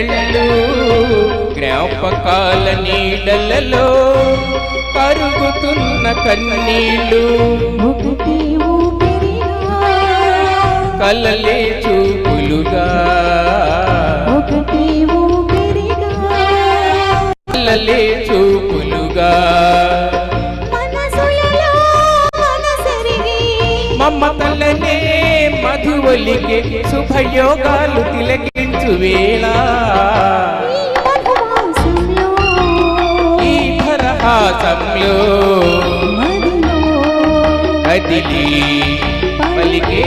కళ్ళు జ్ఞాపకాల నీడలలో కరుగుతున్న కన్నీళ్ళు ఒకటి ఊపిరిగా కలలే చూపులుగా ఒకటి ఊపిరిగా కలలే చూపులుగా మనసులలో మనసెరిగి మమతలనే మధువలికే శుభయోగాలు తిలకించు వేళ ఈ ధరహాసంలో కదిలి పలికే